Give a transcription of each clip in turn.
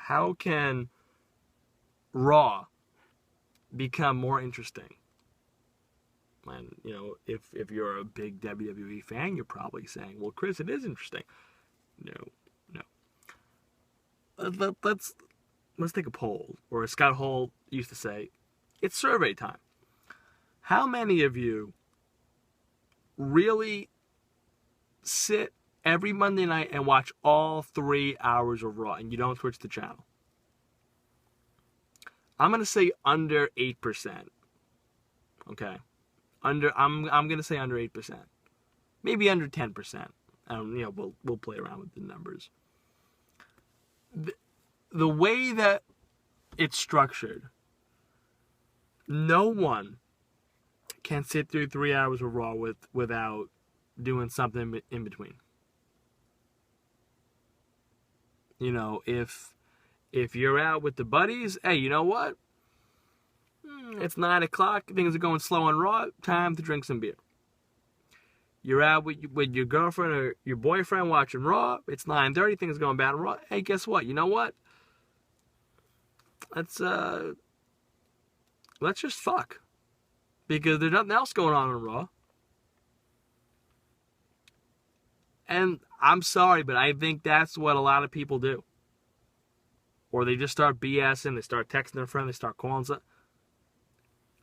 How can Raw become more interesting? And, if you're a big WWE fan, you're probably saying, well, Chris, it is interesting. No, no. Let's take a poll, or as Scott Hall used to say, it's survey time. How many of you really sit every Monday night and watch all 3 hours of Raw and you don't switch the channel? I'm going to say under 8%. Okay? I'm going to say under 8%. Maybe under 10%. We'll play around with the numbers. The way that it's structured, no one can sit through 3 hours of Raw without doing something in between. If you're out with the buddies, hey, you know what? It's 9 o'clock. Things are going slow on Raw. Time to drink some beer. You're out with your girlfriend or your boyfriend watching Raw. It's 9:30. Things are going bad on Raw. Hey, guess what? You know what? Let's just fuck. Because there's nothing else going on Raw. And I'm sorry, but I think that's what a lot of people do. Or they just start BSing, they start texting their friend, they start calling.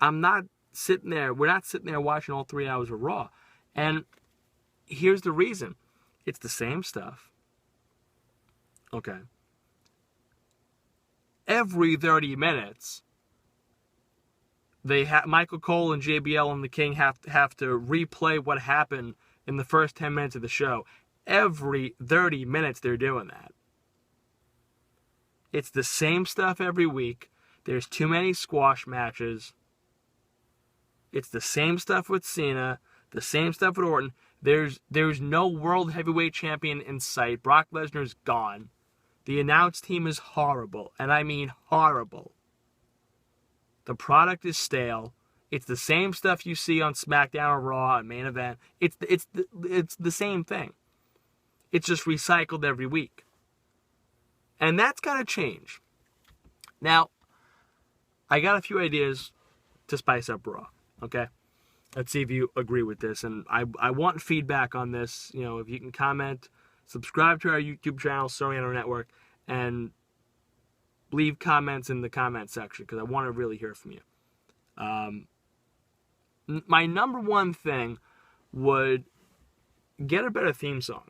I'm not sitting there, we're not sitting there watching all 3 hours of Raw. And here's the reason. It's the same stuff. Okay. Every 30 minutes, Michael Cole and JBL and the King have to replay what happened in the first 10 minutes of the show. Every 30 minutes they're doing that. It's the same stuff every week. There's too many squash matches. It's the same stuff with Cena, the same stuff with Orton. There's no world heavyweight champion in sight. Brock Lesnar's gone. The announce team is horrible, and I mean horrible. The product is stale. It's the same stuff you see on SmackDown or Raw and Main Event. It's the same thing. It's just recycled every week. And that's got to change. Now, I got a few ideas to spice up Raw. Okay? Let's see if you agree with this. And I want feedback on this. If you can comment, subscribe to our YouTube channel, Soriano Network, and leave comments in the comment section because I want to really hear from you. My number one thing would get a better theme song.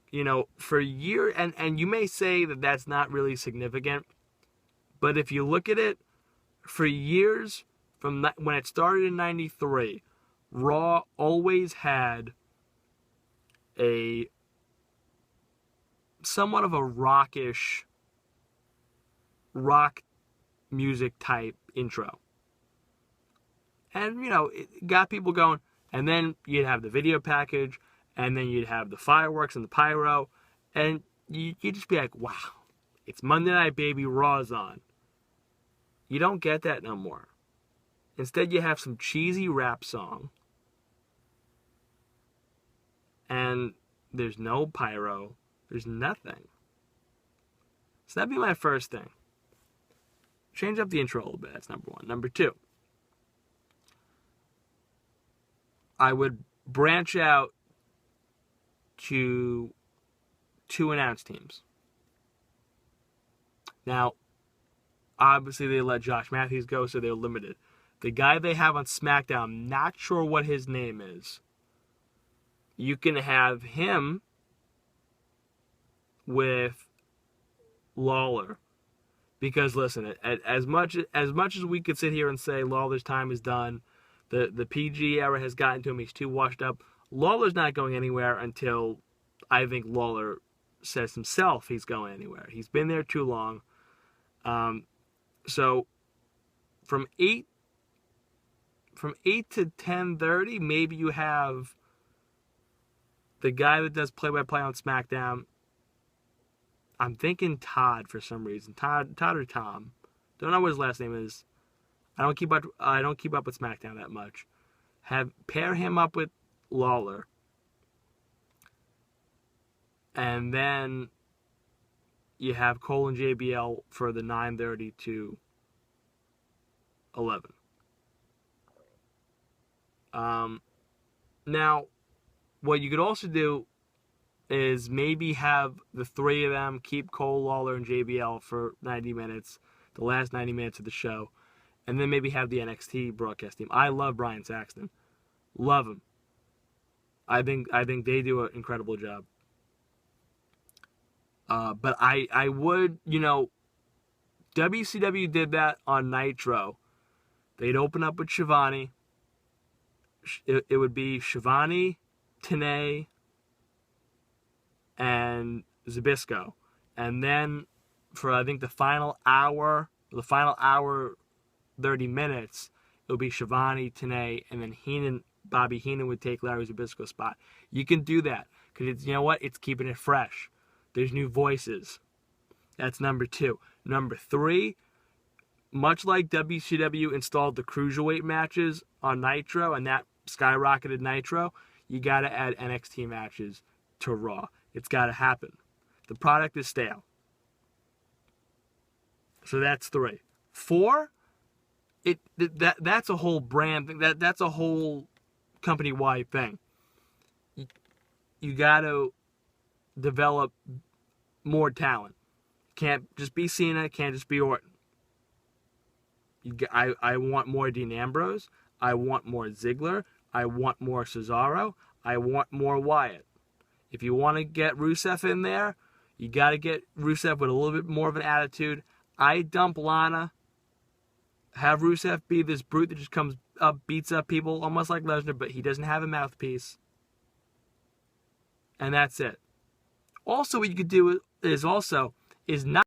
For years, and you may say that that's not really significant, but if you look at it, for years, from when it started in 93, Raw always had a somewhat of a rock music type intro. And, it got people going. And then you'd have the video package, and then you'd have the fireworks and the pyro, and you'd just be like, wow, it's Monday Night, baby, Raw's on. You don't get that no more. Instead, you have some cheesy rap song, and there's no pyro, there's nothing. So that'd be my first thing. Change up the intro a little bit, that's number one. Number two, I would branch out to 2 announce teams. Now, obviously they let Josh Matthews go, so they're limited. The guy they have on SmackDown, I'm not sure what his name is. You can have him with Lawler. Because listen, as much as we could sit here and say Lawler's time is done, the PG era has gotten to him, he's too washed up, Lawler's not going anywhere until I think Lawler says himself he's going anywhere. He's been there too long. So from 8 to 10:30, maybe you have the guy that does play-by-play on SmackDown. I'm thinking Todd for some reason. Todd or Tom. Don't know what his last name is. I don't keep up with SmackDown that much. Pair him up with Lawler. And then you have Cole and JBL for the 9:30 to 11. Now, what you could also do is maybe have the three of them keep Cole, Lawler, and JBL for 90 minutes, the last 90 minutes of the show, and then maybe have the NXT broadcast team. I love Brian Saxton. Love him. I think they do an incredible job. But I would, WCW did that on Nitro. They'd open up with Shivani. It would be Shivani, Tenay, and Zbyszko. And then for, I think, the final hour, 30 minutes, it would be Shivani, Tenay, and then Bobby Heenan would take Larry Zbyszko's spot. You can do that because you know what? It's keeping it fresh. There's new voices. That's number 2. Number 3, much like WCW installed the cruiserweight matches on Nitro and that skyrocketed Nitro, you got to add NXT matches to Raw. It's got to happen. The product is stale. So that's 3. 4, that's a whole brand thing. That's a whole company-wide thing. You got to develop more talent. Can't just be Cena. Can't just be Orton. I want more Dean Ambrose. I want more Ziggler. I want more Cesaro. I want more Wyatt. If you want to get Rusev in there, you got to get Rusev with a little bit more of an attitude. I dump Lana. Have Rusev be this brute that just comes up, beats up people, almost like Lesnar, but he doesn't have a mouthpiece. And that's it. Also, what you could do is not